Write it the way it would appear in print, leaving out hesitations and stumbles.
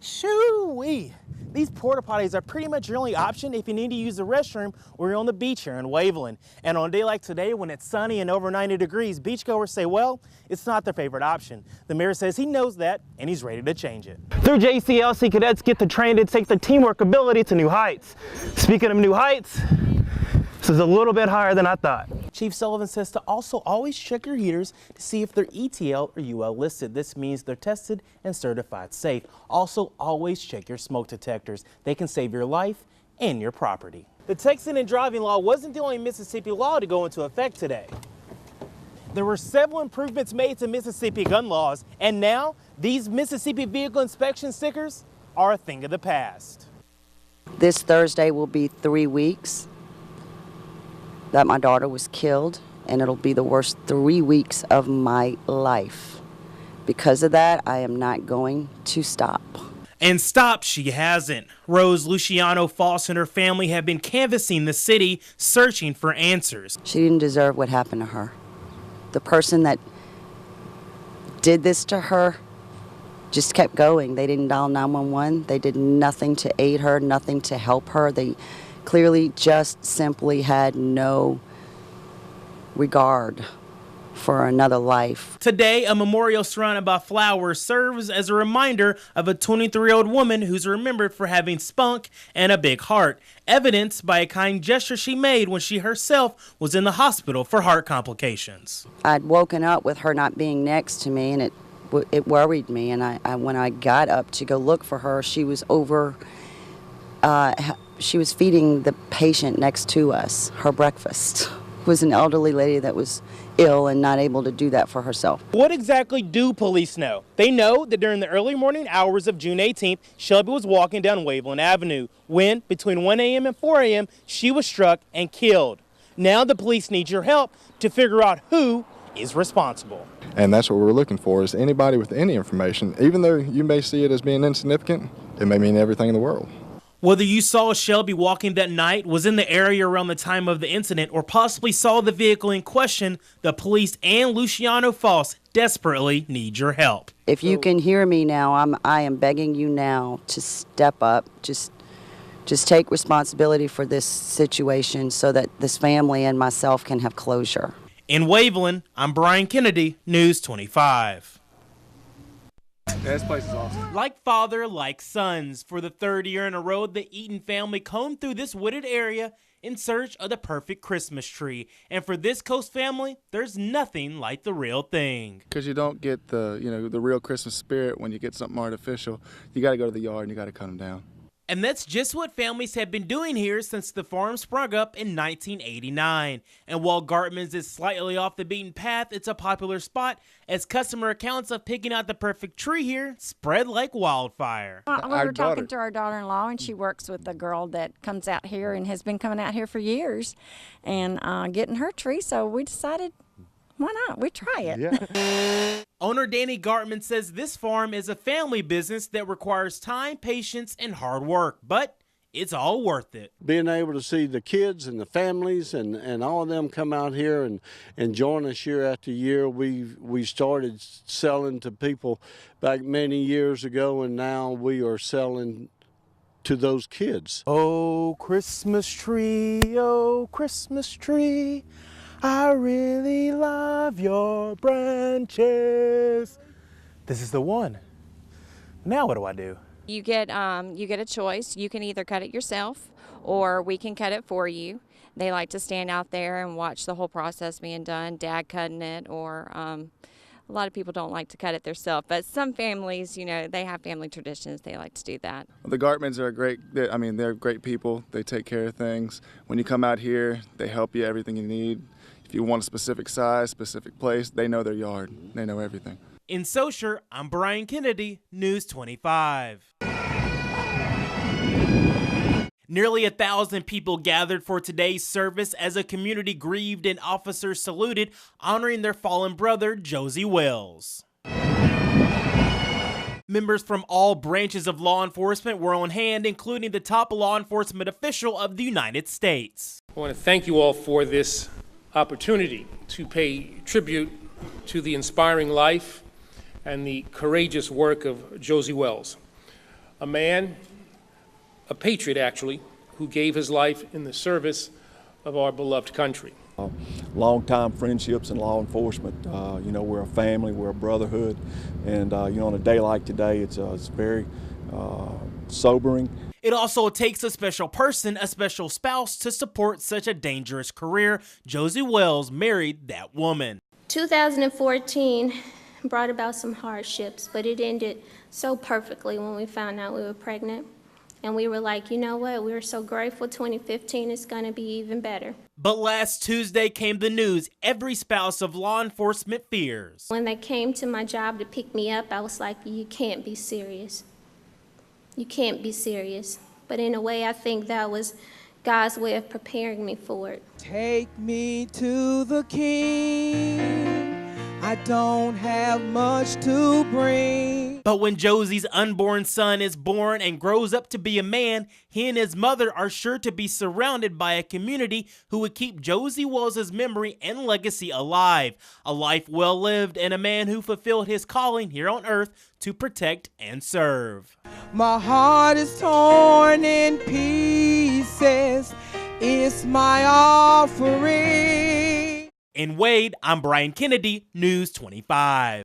Shoo-wee! These porta potties are pretty much your only option if you need to use the restroom or you're on the beach here in Waveland. And on a day like today, when it's sunny and over 90 degrees, beachgoers say, well, it's not their favorite option. The mayor says he knows that and he's ready to change it. Through JCLC, cadets get to train to take their teamwork ability to new heights. Speaking of new heights, this is a little bit higher than I thought. Chief Sullivan says to also always check your heaters to see if they're ETL or UL listed. This means they're tested and certified safe. Also, always check your smoke detectors. They can save your life and your property. The texting and driving law wasn't the only Mississippi law to go into effect today. There were several improvements made to Mississippi gun laws, and now these Mississippi vehicle inspection stickers are a thing of the past. This Thursday will be 3 weeks that my daughter was killed, and it'll be the worst 3 weeks of my life. Because of that, I am not going to stop. And stop she hasn't. Rose LUCIANO-FOSS and her family have been canvassing the city, searching for answers. She didn't deserve what happened to her. The person that did this to her just kept going. They didn't dial 911. They did nothing to aid her, nothing to help her. They clearly just simply had no regard for another life. Today, a memorial surrounded by flowers serves as a reminder of a 23-year-old woman who's remembered for having spunk and a big heart, evidenced by a kind gesture she made when she herself was in the hospital for heart complications. I'd woken up with her not being next to me, and it worried me, and when I got up to go look for her, she was over she was feeding the patient next to us her breakfast. It was an elderly lady that was ill and not able to do that for herself. What exactly do police know? They know that during the early morning hours of June 18th, Shelby was walking down Waveland Avenue when, between 1 a.m. and 4 a.m., she was struck and killed. Now the police need your help to figure out who is responsible. And that's what we're looking for, is anybody with any information. Even though you may see it as being insignificant, it may mean everything in the world. Whether you saw Shelby walking that night, was in the area around the time of the incident, or possibly saw the vehicle in question, the police and LUCIANO-FOSS desperately need your help. If you can hear me now, I am begging you now to step up. Just take responsibility for this situation so that this family and myself can have closure. In Waveland, I'm Bryan Kennedy, News 25. Yeah, this place is awesome. Like father, like sons. For the third year in a row, the Eaton family combed through this wooded area in search of the perfect Christmas tree. And for this Coast family, there's nothing like the real thing. Because you don't get the real Christmas spirit when you get something artificial. You got to go to the yard and you got to cut them down. And that's just what families have been doing here since the farm sprung up in 1989. And while GARTMAN'S is slightly off the beaten path, it's a popular spot as customer accounts of picking out the perfect tree here spread like wildfire. We were talking to our daughter-in-law, and she works with a girl that comes out here and has been coming out here for years and getting her tree, so we decided, why not? We try it. Yeah. Owner Danny Gartman says this farm is a family business that requires time, patience, and hard work, but it's all worth it. Being able to see the kids and the families and all of them come out here and join us year after year. We started selling to people back many years ago, and now we are selling to those kids. Oh, Christmas tree, I really love your branches. This is the one. Now what do I do? You get a choice. You can either cut it yourself or we can cut it for you. They like to stand out there and watch the whole process being done, dad cutting it, or a lot of people don't like to cut it themselves. But some families, they have family traditions. They like to do that. The GARTMAN'S are they're great people. They take care of things. When you come out here, they help you everything you need. If you want a specific size, specific place, they know their yard. They know everything. In Socher, I'm Bryan Kennedy, News 25. Nearly 1,000 people gathered for today's service as a community grieved and officers saluted, honoring their fallen brother, Josie Wells. Members from all branches of law enforcement were on hand, including the top law enforcement official of the United States. I want to thank you all for this opportunity to pay tribute to the inspiring life and the courageous work of Josie Wells. a man, a patriot actually, who gave his life in the service of our beloved country. Long-time friendships in law enforcement. You know, we're a family, we're a brotherhood, and you know, on a day like today, it's very sobering. It also takes a special person, a special spouse, to support such a dangerous career. Josie Wells married that woman. 2014 brought about some hardships, but it ended so perfectly when we found out we were pregnant. And we were like, you know what, we were so grateful 2015 is going to be even better. But last Tuesday came the news every spouse of law enforcement fears. When they came to my job to pick me up, I was like, you can't be serious. You can't be serious. But in a way, I think that was God's way of preparing me for it. Take me to the King. I don't have much to bring. But when Josie's unborn son is born and grows up to be a man, he and his mother are sure to be surrounded by a community who would keep Josie Wells' memory and legacy alive. A life well lived and a man who fulfilled his calling here on earth to protect and serve. My heart is torn in pieces. It's my offering. In Wade, I'm Bryan Kennedy, News 25.